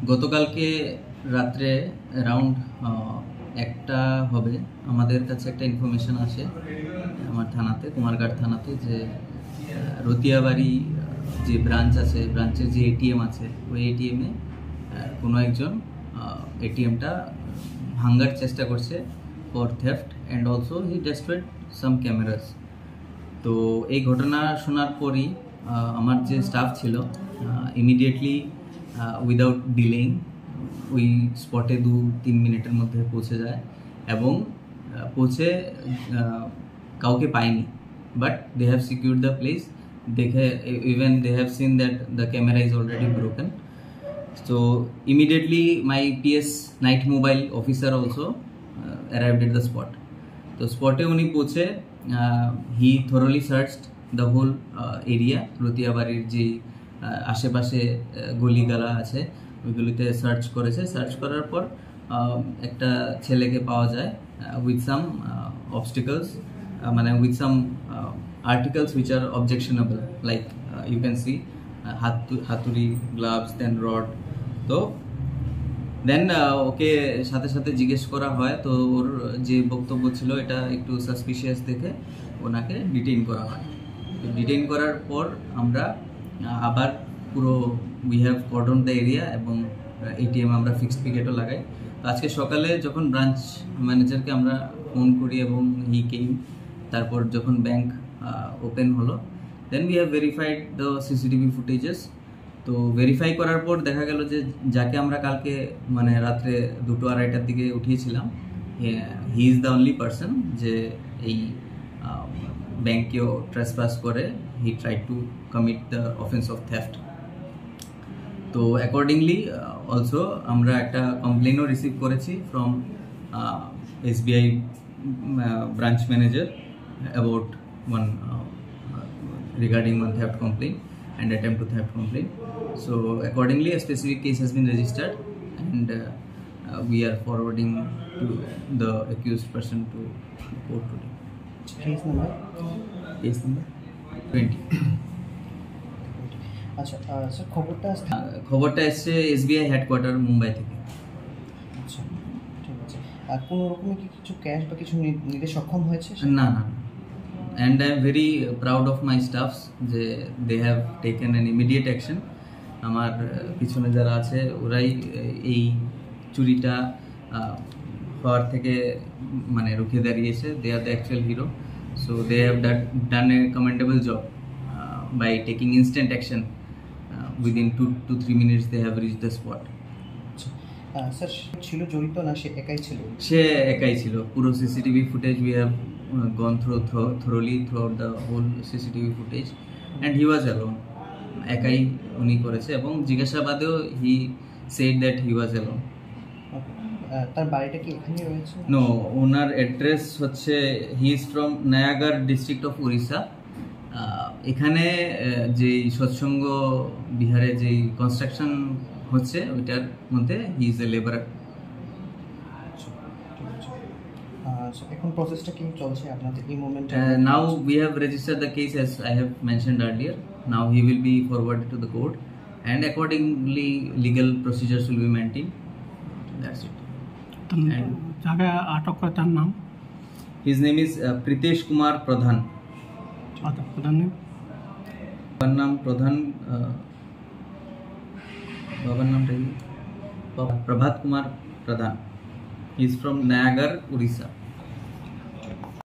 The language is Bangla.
গতকালকে রাত্রে অ্যারাউন্ড একটা হবে আমাদের কাছে একটা ইনফরমেশন আসে আমার থানাতে, কুমারঘাট থানাতে, যে রতিয়াবাড়ি যে ব্রাঞ্চ আছে, ব্রাঞ্চের যে এটিএম আছে, ওই এটিএমে কোনো একজন এটিএমটা ভাঙার চেষ্টা করছে for theft, and also he destroyed some cameras. তো এই ঘটনা শোনার পরই আমার যে স্টাফ ছিল ইমিডিয়েটলি উইদাউট ডিলেইং ওই স্পটে 2-3 মিনিটের মধ্যে পৌঁছে যায় এবং পৌঁছে কাউকে পায়নি, but they have secured the place. দেখে even they have seen that the camera is already broken. So immediately my PS night mobile officer also arrived at the spot. So spot e uni poche he thoroughly searched the whole area, রতিয়াবাড়ির যে আশেপাশে গলিগালা আছে ওইগুলিতে সার্চ করেছে। সার্চ করার পর একটা ছেলেকে পাওয়া যায় with some obstacles, মানে with some articles which are objectionable, like you can see হাতুড়ি, গ্লাভস, দেন রড। তো দেন ওকে সাথে সাথে জিজ্ঞেস করা হয়, তো ওর যে বক্তব্য ছিল এটা একটু সাসপিশিয়াস দেখে ওনাকে ডিটেইন করা হয়। তো ডিটেইন করার পর আমরা আবার পুরো we have cordon the area এবং এটিএম আমরা ফিক্সড পিকেটও লাগাই। তো আজকে সকালে যখন ব্রাঞ্চ ম্যানেজারকে আমরা ফোন করি এবং হি কেম, তারপর যখন ব্যাংক ওপেন হলো, then we have verified the CCTV footages. তো ভেরিফাই করার পর দেখা গেল যে যাকে আমরা কালকে মানে রাত্রে 2-2:30টার দিকে উঠিয়েছিলাম, he is the only person যে এই ব্যাংকেও ট্রেসপাস করে he tried to commit the offence of theft. তো অ্যাকর্ডিংলি অলসো আমরা একটা কমপ্লেনও রিসিভ করেছি from SBI branch manager about regarding one theft complaint and attempt to theft complaint. So accordingly a specific case has been registered and we are forwarding to the accused person to court today. Case number 20. আচ্ছা স্যার খবরটা এসছে SBI হেডকোয়ার্টার মুম্বাই থেকে। আচ্ছা ঠিক আছে। আর কোনো রকমের কি কিছু ক্যাশ বা কিছু নিতে সক্ষম হয়েছে? না না, and I am very proud of my staffs যে they have taken an immediate action. আমার পিছনে যারা আছে ওরাই এই চুরিটা হওয়ার থেকে মানে রুখে দাঁড়িয়েছে। they are the actual hero, so they have done a commendable job by taking instant action. Within 2-3 minutes they have reached the spot. Sir ছিল জড়িত না সে একাই ছিল? সে একাই ছিল। পুরো CCTV footage we have gone thoroughly throughout the whole CCTV footage and he was alone. একাই উনি করেছে এবং জিজ্ঞাসাবাদেও he said that he was alone. তার বাড়িটা কি এখানে রয়েছে? No, ওনার অ্যাড্রেস হচ্ছে he is from Nayagarh district of Orissa. এখানে যে সৎসঙ্গ বিহারে যে কনস্ট্রাকশন হচ্ছে ওইটার মধ্যে he is a laborer. এখন প্রসেসটা কি চলছে আপনাদের এই মোমেন্টে? Now we have registered the case as I have mentioned earlier. Now he will be forwarded to the court and accordingly legal procedures will be maintained. That's it. And jaga atok kore tar naam? His name is Pritesh Kumar Pradhan. Pradhan name? Babar naam Pradhan. Babar naam Prabhat Kumar Pradhan. He is from Nayagar, Orissa.